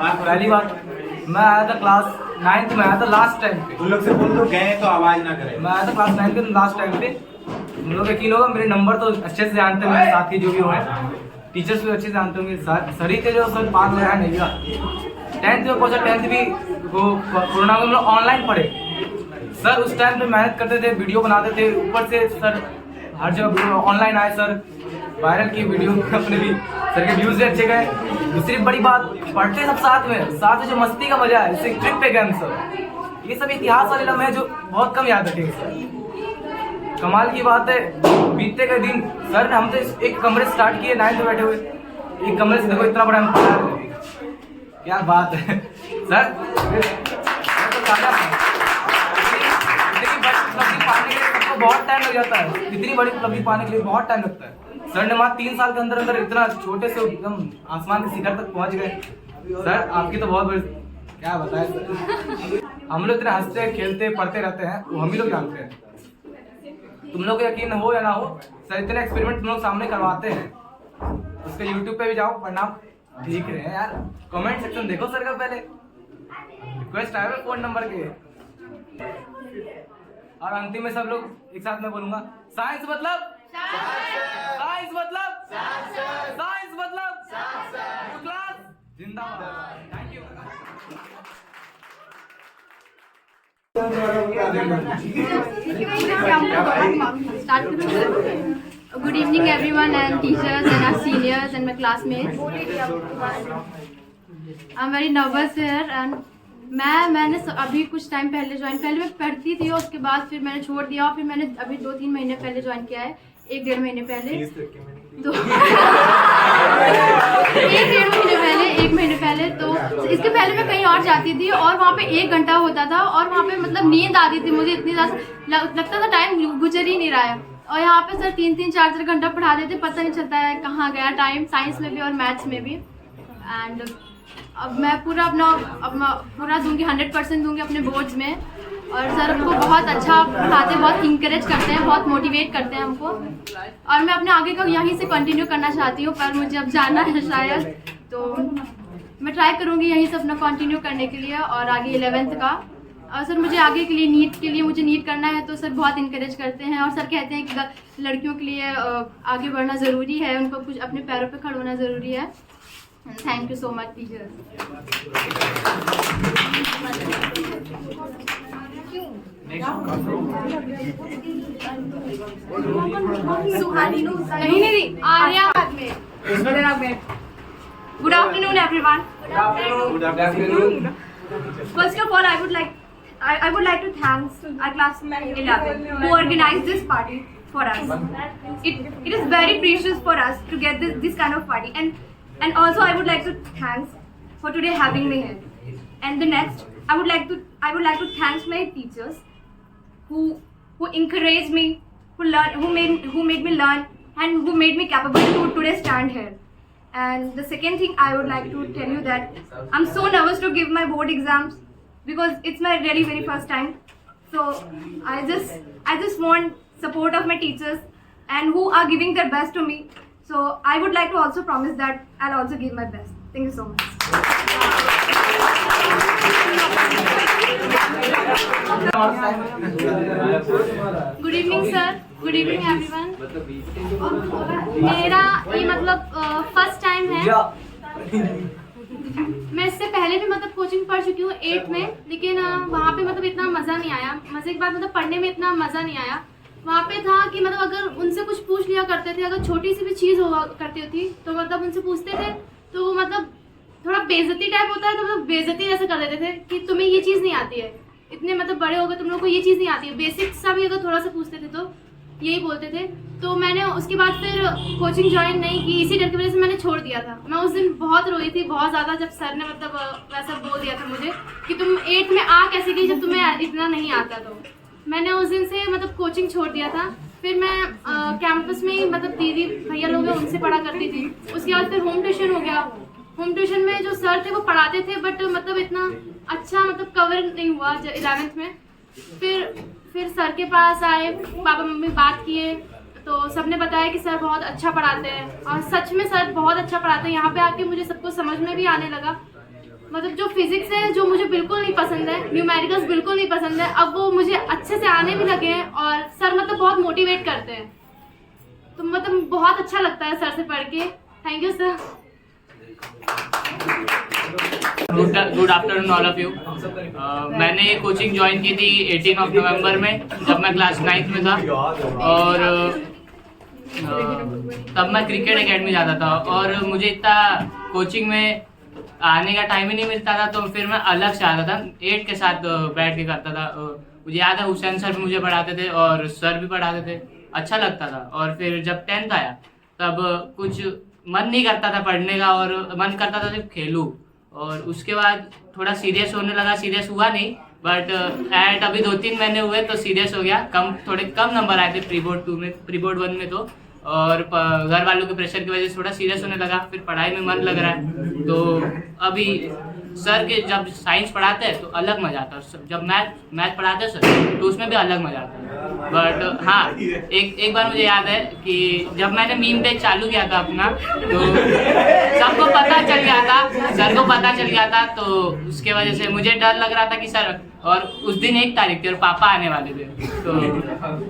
पहली बार मैं आया था क्लास 9th में आया था लास्ट टाइम पे। उन लोग से बोल दो गए तो आवाज ना करे। मैं आया था क्लास 9th में लास्ट टाइम पे। तुम लोग यकीन होगा मेरे नंबर तो अच्छे से जानते हैं, मेरे साथी जो भी हुए टीचर्स भी अच्छे से जानते होंगे। सर ही थे जो सर पास में आया नहीं था। 10th में पहुंचा, 10th भी वो कोरोना में हम लोग ऑनलाइन पढ़े। सर उस टाइम पे मेहनत करते थे, वीडियो बनाते थे, ऊपर से सर हर जगह ऑनलाइन आए, सर वायरल की वीडियो अपने भी, सर के व्यूज भी अच्छे गए। दूसरी बड़ी बात, पढ़ते सब साथ में जो मस्ती का मजा है, जैसे ट्रिप पे गए हम सब। ये सब इतिहास वाले लम्हे जो बहुत कम याद रखेंगे सर। कमाल की बात है, बीतते गए दिन सर ने हम तो एक कमरे स्टार्ट किए 9th में बैठे हुए, एक कमरे से देखो इतना बड़ा हम पढ़ा रहे थे। क्या बात है सर। बहुत टाइम लग जाता है, इतनी बड़ी उपलब्धि पाने के लिए बहुत टाइम लगता है। सर ने मात्र 3 साल के अंदर अंदर इतना छोटे से एकदम आसमान के शिखर तक पहुंच गए। सर आपकी तो बहुत बड़ी, क्या बताएं सर। हम लोग इतने हंसते खेलते पढ़ते रहते हैं, वो हम ही लोग जानते हैं। तुम लोग को यकीन हो या ना हो, सर इतने एक्सपेरिमेंट तुम लोग सामने करवाते हैं। उसके यूट्यूब पे भी जाओ, परिणाम देख रहे हैं यार। कमेंट सेक्शन देखो सर का पहले, रिक्वेस्ट आया फोन नंबर के। और अंतिम में सब लोग एक साथ में बोलूंगा, साइंस मतलब साइंस मतलब साइंस मतलब क्लास जिंदाबाद। Thank you. Good evening everyone and teachers and our seniors and my classmates. I'm very nervous here and मैंने अभी कुछ टाइम पहले पहले मैं पढ़ती थी और उसके बाद फिर मैंने छोड़ दिया और फिर मैंने अभी 2-3 महीने पहले ज्वाइन किया है, 1-1.5 महीने पहले। तो 1 महीने पहले तो इसके पहले मैं कहीं और जाती थी और वहाँ पे 1 घंटा होता था और वहाँ पे मतलब नींद आती थी मुझे, इतनी ज़्यादा लगता था टाइम गुजर ही नहीं रहा है। और यहाँ पे सर 3-3, 4-4 घंटा पढ़ा देते, पता नहीं चलता है कहाँ गया टाइम, साइंस में भी और मैथ्स में भी। एंड अब मैं पूरा अपना पूरा दूंगी, 100% दूंगी अपने बोर्ड्स में। और सर हमको बहुत अच्छा पढ़ाते हैं, बहुत इंकरेज करते हैं, बहुत मोटिवेट करते हैं हमको। और मैं अपने आगे का यहीं से कंटिन्यू करना चाहती हूँ, पर मुझे अब जाना है शायद, तो मैं ट्राई करूँगी यहीं से अपना कंटिन्यू करने के लिए और आगे 11th का। और सर मुझे आगे के लिए नीट के लिए मुझे नीट करना है, तो सर बहुत इंकरेज करते हैं और सर कहते हैं कि लड़कियों के लिए आगे बढ़ना ज़रूरी है, उनको कुछ अपने पैरों पे खड़ा होना ज़रूरी है। Thank you so much teachers. नहीं आर्या में। Good afternoon everyone. Good afternoon. First of all, I would like to thank our class 11 who organized this party for us. It is very precious for us to get this kind of party, and also I would like to thanks for today having me here. And the next, I would like to thank my teachers who encouraged me, who made me learn, and who made me capable to today stand here. And the second thing I would like to tell you that I'm so nervous to give my board exams because it's my very first time. So I just want support of my teachers and who are giving their best to me. So I would like to also promise that I'll also give my best. Thank you so much. Good evening sir. Good evening everyone. मेरा ये मतलब first time है। मैं इससे पहले भी मतलब coaching पढ़ चुकी हूँ 8th में, लेकिन वहाँ पे मतलब इतना मज़ा नहीं आया। मज़े की बात मतलब पढ़ने में इतना मज़ा नहीं आया। वहाँ पे था कि मतलब अगर उनसे कुछ पूछ लिया करते थे, अगर छोटी सी भी चीज़ हुआ करती थी तो मतलब उनसे पूछते थे तो वो मतलब थोड़ा बेइज्जती टाइप होता है, तो मतलब बेइज्जती जैसे कर देते थे कि तुम्हें ये चीज़ नहीं आती है, इतने मतलब बड़े हो गए तुम लोग को ये चीज़ नहीं आती है। बेसिक सा भी अगर थोड़ा सा पूछते थे तो यही बोलते थे। तो मैंने उसके बाद फिर कोचिंग ज्वाइन नहीं की, इसी डर की वजह से मैंने छोड़ दिया था। मैं उस दिन बहुत रोई थी, बहुत ज़्यादा, जब सर ने मतलब वैसा बोल दिया था मुझे कि तुम 8th में आ कैसे गई जब तुम्हें इतना नहीं आता। तो मैंने उस दिन से मतलब कोचिंग छोड़ दिया था। फिर मैं कैंपस में ही मतलब दीदी भैया लोग हैं उनसे पढ़ा करती थी। उसके बाद फिर होम ट्यूशन हो गया। होम ट्यूशन में जो सर थे वो पढ़ाते थे, बट मतलब इतना अच्छा मतलब कवर नहीं हुआ 11th में। फिर सर के पास आए, पापा मम्मी बात किए तो सबने बताया कि सर बहुत अच्छा पढ़ाते हैं, और सच में सर बहुत अच्छा पढ़ाते हैं। यहाँ पे आके मुझे सब कुछ समझ में भी आने लगा। मतलब जो फिजिक्स है जो मुझे बिल्कुल नहीं पसंद है, न्यूमेरिकल्स बिल्कुल नहीं पसंद है, अब वो मुझे अच्छे से आने भी लगे हैं और सर मतलब बहुत मोटिवेट करते हैं, तो मतलब बहुत अच्छा लगता है सर से पढ़ के। Thank you sir. Good afternoon all of you. मैंने ये कोचिंग ज्वाइन की थी 18 नवंबर में, जब मैं क्लास 9th में था, और तब मैं क्रिकेट एकेडमी जाता था और मुझे इतना कोचिंग में आने का टाइम ही नहीं मिलता था, तो फिर मैं अलग से आता था, 8 के साथ बैठ के करता था। मुझे याद है हुसैन सर भी मुझे पढ़ाते थे और सर भी पढ़ाते थे, अच्छा लगता था। और फिर जब 10th आया तब कुछ मन नहीं करता था पढ़ने का और मन करता था सिर्फ खेलूँ, और उसके बाद थोड़ा सीरियस होने लगा। सीरियस हुआ नहीं, बट एट अभी 2-3 महीने हुए तो सीरियस हो गया। थोड़े कम नंबर आए थे प्री बोर्ड 2 में, प्री बोर्ड 1 में तो, और घर वालों के प्रेशर की वजह से थोड़ा सीरियस होने लगा। फिर पढ़ाई में मन लग रहा है, तो अभी सर के जब साइंस पढ़ाते हैं तो अलग मजा आता है, जब मैथ पढ़ाते हैं सर तो उसमें भी अलग मजा आता है। बट हाँ, एक बार मुझे याद है कि जब मैंने मीम पेज चालू किया था अपना, तो सबको पता चल गया था, सर को पता चल गया था, तो उसके वजह से मुझे डर लग रहा था कि सर, और उस दिन 1 तारीख थी और पापा आने वाले थे, तो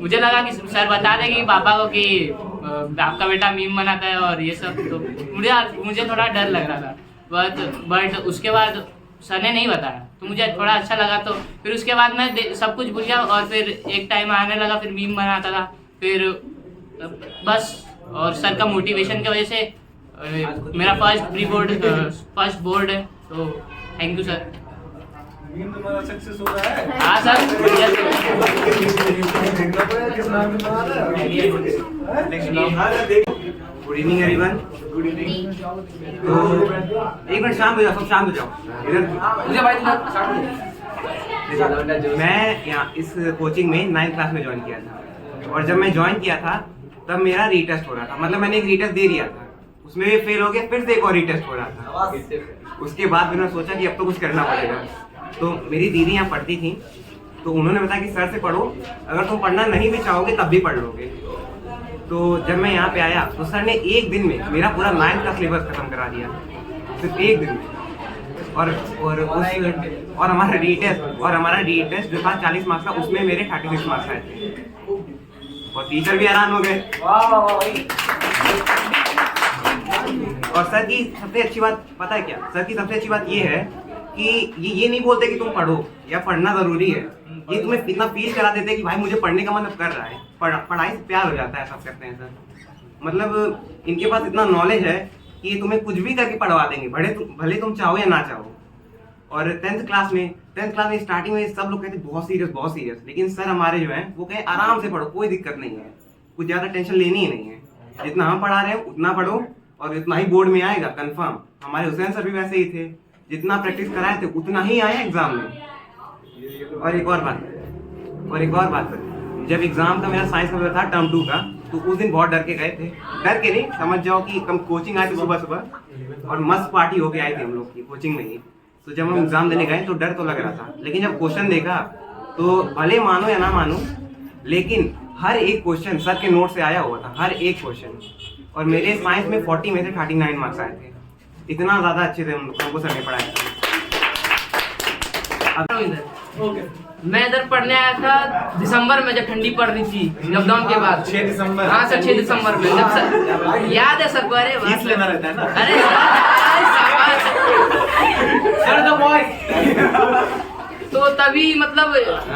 मुझे लगा कि सर बता देंगे पापा को कि आपका बेटा मीम बनाता है और ये सब, तो मुझे थोड़ा डर लग रहा था। बट उसके बाद सर ने नहीं बताया तो मुझे थोड़ा अच्छा लगा, तो फिर उसके बाद मैं सब कुछ भूल गया और फिर एक टाइम आने लगा, फिर मीम बनाता था, फिर बस, और सर का मोटिवेशन की वजह से मेरा फर्स्ट बोर्ड है, तो थैंक यू सर। तुम्हारा सक्सेस हो रहा है। हाँ sir, good evening everyone. Good evening. तो एक मिनट शांत हो जाओ, सब शांत हो जाओ इधर। मुझे भाई मैं यहाँ इस कोचिंग में 9th क्लास में ज्वाइन किया था, और जब मैं ज्वाइन किया था तब मेरा रीटेस्ट हो रहा था, मतलब मैंने एक रीटेस्ट दे दिया था, उसमें भी फेल हो गया, फिर से एक और रीटेस्ट हो रहा था। उसके बाद मैंने सोचा कि अब तो कुछ करना पड़ेगा, तो मेरी दीदी यहाँ पढ़ती थी, तो उन्होंने बताया कि सर से पढ़ो, अगर तुम पढ़ना नहीं भी चाहोगे तब भी पढ़ लोगे। तो जब मैं यहाँ पे आया तो सर ने एक दिन में मेरा पूरा 9th का सिलेबस खत्म करा दिया, सिर्फ एक दिन में। और हमारा रीटेस्ट जो था 40 मार्क्स का, उसमें मेरे 36 मार्क्स आए थे, और टीचर भी हैरान हो गए। और सर की सबसे अच्छी बात पता है क्या? सर की सबसे अच्छी बात ये है कि ये नहीं बोलते कि तुम पढ़ो या पढ़ना जरूरी है, ये तुम्हें इतना फील करा देते हैं कि भाई मुझे पढ़ने का मन अब कर रहा है, पढ़ाई से प्यार हो जाता है, सब करते हैं सर। मतलब इनके पास इतना नॉलेज है कि ये तुम्हें कुछ भी करके पढ़वा देंगे, भले तुम चाहो या ना चाहो। और 10th क्लास में स्टार्टिंग में सब लोग कहते बहुत सीरियस, लेकिन सर हमारे जो है वो कहे आराम से पढ़ो, कोई दिक्कत नहीं है, कुछ ज़्यादा टेंशन लेनी ही नहीं है, जितना हम पढ़ा रहे हैं उतना पढ़ो और इतना ही बोर्ड में आएगा कंफर्म। हमारे हुसैन सर भी वैसे ही थे, जितना प्रैक्टिस कराए थे उतना ही आया एग्जाम में। और एक और बात सर, जब एग्जाम का मेरा साइंस का था टर्म 2 का, तो उस दिन बहुत डर के गए थे, डर के नहीं समझ जाओ कि कम कोचिंग आए थे सुबह और मस्त पार्टी होके आए थे हम लोग की कोचिंग में ही। तो जब हम एग्जाम देने गए तो डर तो लग रहा था, लेकिन जब क्वेश्चन देखा तो भले मानो या ना मानो, लेकिन हर एक क्वेश्चन सर के नोट से आया हुआ था, हर एक क्वेश्चन। और मेरे साइंस में 40 में से 39 मार्क्स आए थे, इतना ज्यादा अच्छे से हमको सर ने पढ़ाया था। मैं इधर पढ़ने आया था दिसंबर में, जब ठंडी पड़ रही थी लॉकडाउन के बाद। 6 दिसंबर। हाँ सर, 6 दिसंबर में, जब सर याद है सर को? अरे फीस लेना रहता है ना। अरे सर द बॉयज। तो तभी मतलब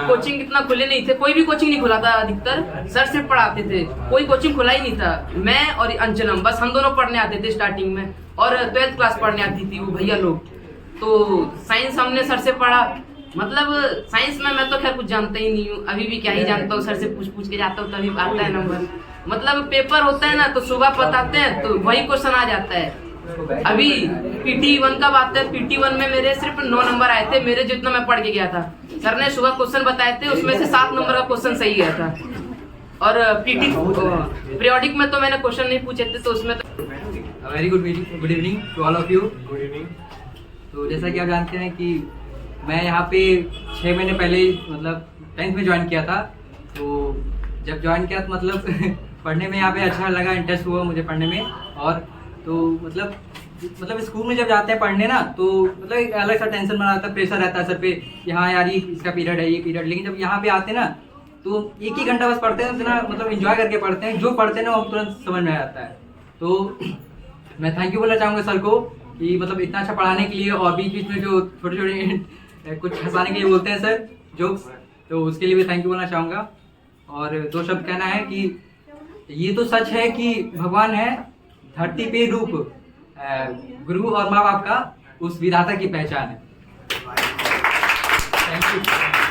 कोचिंग इतना खुले नहीं थे, कोई भी कोचिंग नहीं खुला था, अधिकतर सर सिर्फ पढ़ाते थे, कोई कोचिंग खुला ही नहीं था। मैं और अंजलम बस हम दोनों पढ़ने आते थे स्टार्टिंग में, और 12th क्लास पढ़ने आती थी वो भैया लोग। तो साइंस हमने सर से पढ़ा, मतलब साइंस में मैं तो खैर कुछ जानता ही नहीं हूँ, अभी भी क्या ही जानता हूँ, सर से पूछ के जाता हूँ तभी आता है नंबर। मतलब पेपर होता है ना तो सुबह बताते हैं तो वही क्वेश्चन आ जाता है। अभी PT1 का बात है, PT1 में मेरे सिर्फ 9 नंबर आए थे, मेरे जितना मैं पढ़ के गया था। सर ने सुबह क्वेश्चन बताए थे, उसमें से 7 नंबर का क्वेश्चन सही गया था। और पीरियोडिक में तो मैंने क्वेश्चन नहीं पूछे थे, तो उसमें तो very good evening to all of you. Good evening. तो जैसा कि आप जानते हैं कि मैं यहाँ पे 6 महीने पहले मतलब 10th में ज्वाइन किया था। तो जब ज्वाइन किया तो मतलब पढ़ने में यहाँ पे अच्छा लगा, इंटरेस्ट हुआ मुझे पढ़ने में। और तो मतलब मतलब स्कूल में जब जाते हैं पढ़ने ना, तो मतलब एक अलग सा टेंशन बना रहता है, प्रेशर रहता है सर पे कि हाँ यार ये इसका पीरियड है, ये पीरियड। लेकिन जब यहाँ पे आते हैं ना, तो 1 ही घंटा बस पढ़ते हैं, इतना मतलब एंजॉय करके पढ़ते हैं, जो पढ़ते हैं ना वो तुरंत समझ में आ जाता है। तो मैं थैंक यू बोलना चाहूँगा सर को कि मतलब इतना अच्छा पढ़ाने के लिए, और बीच बीच में जो छोटे छोटे कुछ हंसाने के लिए बोलते हैं सर जोक्स, तो उसके लिए भी थैंक यू बोलना चाहूँगा। और 2 शब्द कहना है कि ये तो सच है कि भगवान है धरती पे रूप, गुरु और माँ बाप का उस विधाता की पहचान है। Thank you.